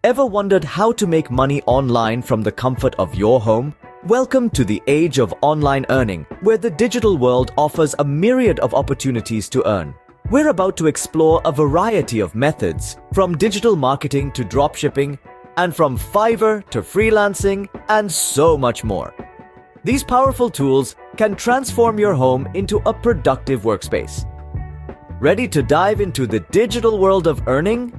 Ever wondered how to make money online from the comfort of your home? Welcome to the age of online earning, where the digital world offers a myriad of opportunities to earn. We're about to explore a variety of methods, from digital marketing to dropshipping, and from Fiverr to freelancing, and so much more. These powerful tools can transform your home into a productive workspace. Ready to dive into the digital world of earning?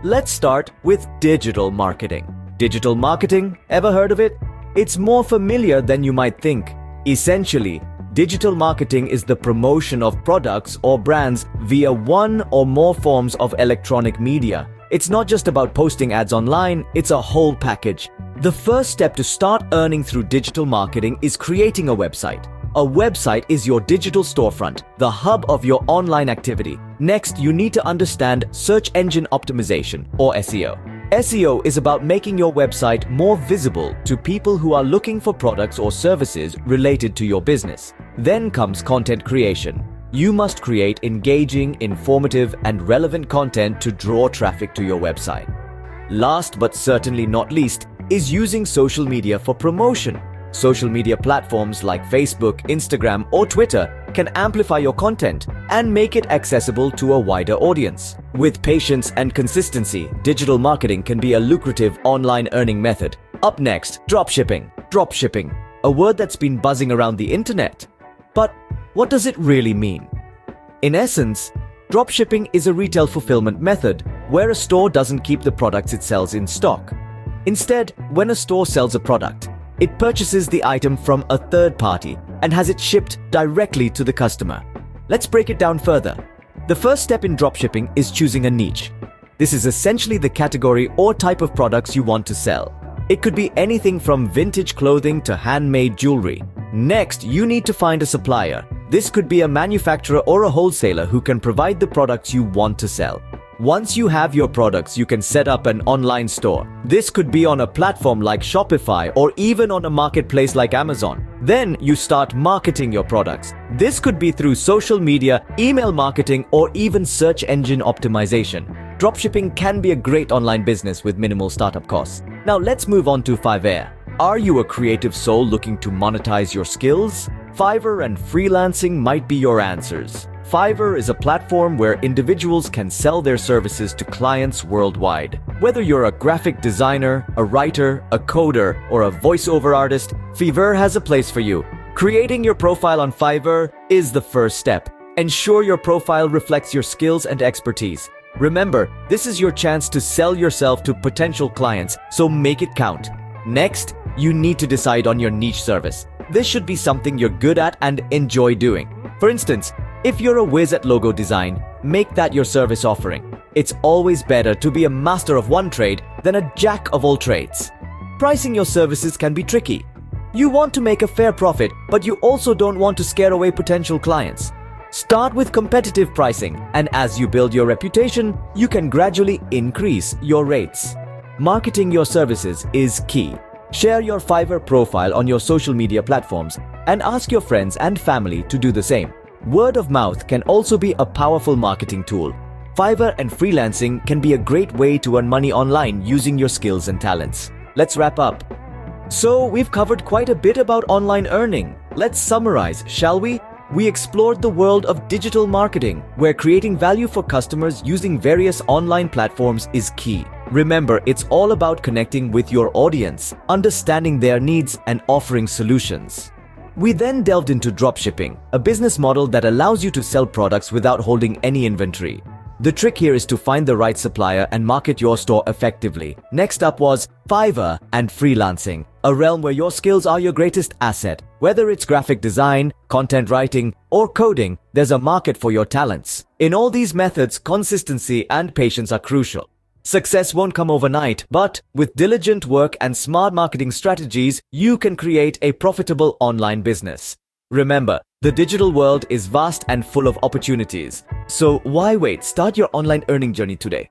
Let's start with digital marketing. Digital marketing, ever heard of it? It's more familiar than you might think. Essentially, digital marketing is the promotion of products or brands via one or more forms of electronic media. It's not just about posting ads online, it's a whole package. The first step to start earning through digital marketing is creating a website. A website is your digital storefront, the hub of your online activity. Next, you need to understand search engine optimization, or SEO. SEO is about making your website more visible to people who are looking for products or services related to your business. Then comes content creation. You must create engaging, informative, and relevant content to draw traffic to your website. Last but certainly not least is using social media for promotion. Social media platforms like Facebook, Instagram, or Twitter can amplify your content and make it accessible to a wider audience. With patience and consistency, digital marketing can be a lucrative online earning method. Up next, dropshipping. Dropshipping, a word that's been buzzing around the internet. But what does it really mean? In essence, dropshipping is a retail fulfillment method where a store doesn't keep the products it sells in stock. Instead, when a store sells a product, it purchases the item from a third party and has it shipped directly to the customer. Let's break it down further. The first step in dropshipping is choosing a niche. This is essentially the category or type of products you want to sell. It could be anything from vintage clothing to handmade jewelry. Next, you need to find a supplier. This could be a manufacturer or a wholesaler who can provide the products you want to sell. Once you have your products, you can set up an online store. This could be on a platform like Shopify or even on a marketplace like Amazon. Then you start marketing your products. This could be through social media, email marketing, or even search engine optimization. Dropshipping can be a great online business with minimal startup costs. Now let's move on to Fiverr. Are you a creative soul looking to monetize your skills? Fiverr and freelancing might be your answers. Fiverr is a platform where individuals can sell their services to clients worldwide. Whether you're a graphic designer, a writer, a coder, or a voiceover artist, Fiverr has a place for you. Creating your profile on Fiverr is the first step. Ensure your profile reflects your skills and expertise. Remember, this is your chance to sell yourself to potential clients, so make it count. Next, you need to decide on your niche service. This should be something you're good at and enjoy doing. For instance, if you're a whiz at logo design, make that your service offering. It's always better to be a master of one trade than a jack of all trades. Pricing your services can be tricky. You want to make a fair profit, but you also don't want to scare away potential clients. Start with competitive pricing, and as you build your reputation, you can gradually increase your rates. Marketing your services is key. Share your Fiverr profile on your social media platforms and ask your friends and family to do the same. Word of mouth can also be a powerful marketing tool. Fiverr and freelancing can be a great way to earn money online using your skills and talents. Let's wrap up. So, we've covered quite a bit about online earning. Let's summarize, shall we? We explored the world of digital marketing, where creating value for customers using various online platforms is key. Remember, it's all about connecting with your audience, understanding their needs, and offering solutions. We then delved into dropshipping, a business model that allows you to sell products without holding any inventory. The trick here is to find the right supplier and market your store effectively. Next up was Fiverr and freelancing, a realm where your skills are your greatest asset. Whether it's graphic design, content writing, or coding, there's a market for your talents. In all these methods, consistency and patience are crucial. Success won't come overnight, but with diligent work and smart marketing strategies, you can create a profitable online business. Remember, the digital world is vast and full of opportunities. So why wait? Start your online earning journey today.